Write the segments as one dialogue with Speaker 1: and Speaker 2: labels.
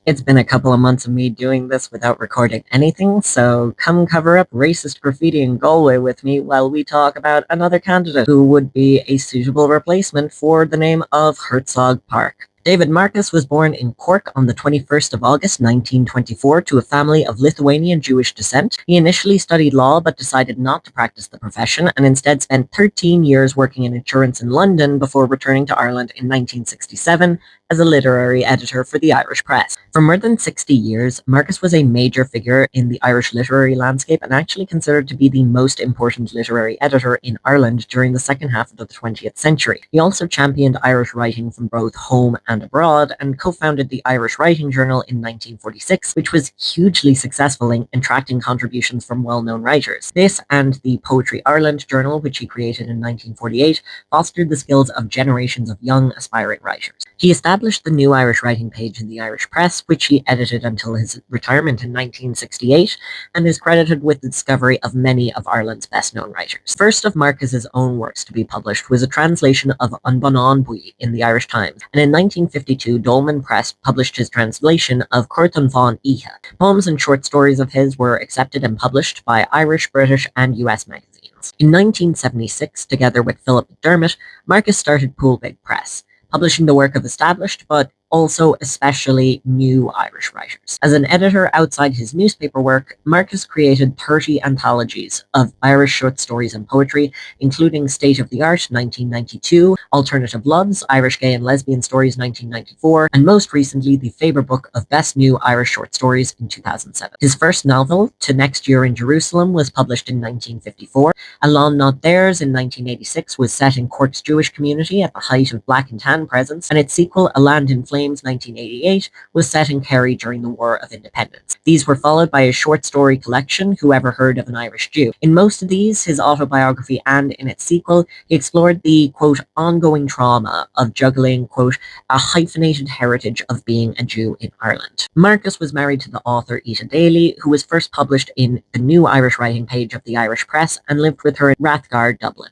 Speaker 1: It's been a couple of months of me doing this without recording anything, so come cover up racist graffiti in Galway with me while we talk about another candidate who would be a suitable replacement for the name of Herzog Park. David Marcus was born in Cork on the 21st of August 1924 to a family of Lithuanian Jewish descent. He initially studied law but decided not to practice the profession and instead spent 13 years working in insurance in London before returning to Ireland in 1967 as a literary editor for the Irish press. For more than 60 years, Marcus was a major figure in the Irish literary landscape and actually considered to be the most important literary editor in Ireland during the second half of the 20th century. He also championed Irish writing from both home and abroad and co-founded the Irish Writing Journal in 1946, which was hugely successful in attracting contributions from well-known writers. This and the Poetry Ireland Journal, which he created in 1948, fostered the skills of generations of young aspiring writers. He established the New Irish Writing page in the Irish press, which he edited until his retirement in 1968, and is credited with the discovery of many of Ireland's best-known writers. First of Marcus's own works to be published was a translation of An Bonan Bui in the Irish Times, and in 1952 Dolman Press published his translation of Curtain Fawn Iha. Poems and short stories of his were accepted and published by Irish, British, and US magazines. In 1976, together with Philip McDermott, Marcus started Poolbeg Press, publishing the work of established but also especially new Irish writers. As an editor outside his newspaper work, Marcus created 30 anthologies of Irish short stories and poetry, including State of the Art 1992, Alternative Loves, Irish Gay and Lesbian Stories 1994, and most recently the Faber Book of Best New Irish Short Stories in 2007. His first novel, To Next Year in Jerusalem, was published in 1954. A Lawn Not Theirs in 1986 was set in Cork's Jewish community at the height of Black and Tan presence, and its sequel, A Land in Flames 1988, was set in Kerry during the War of Independence. These were followed by a short story collection, Who Ever Heard of an Irish Jew? In most of these, his autobiography and in its sequel, he explored the, quote, ongoing trauma of juggling, quote, a hyphenated heritage of being a Jew in Ireland. Marcus was married to the author Ita Daly, who was first published in the New Irish Writing page of the Irish Press, and lived with her in Rathgar, Dublin.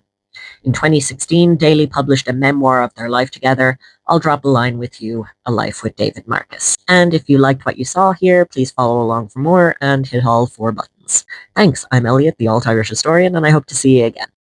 Speaker 1: In 2016, Daly published a memoir of their life together, I'll Drop a Line with You, A Life with David Marcus. And if you liked what you saw here, please follow along for more and hit all 4 buttons. Thanks, I'm Elliot, the Alt-Irish historian, and I hope to see you again.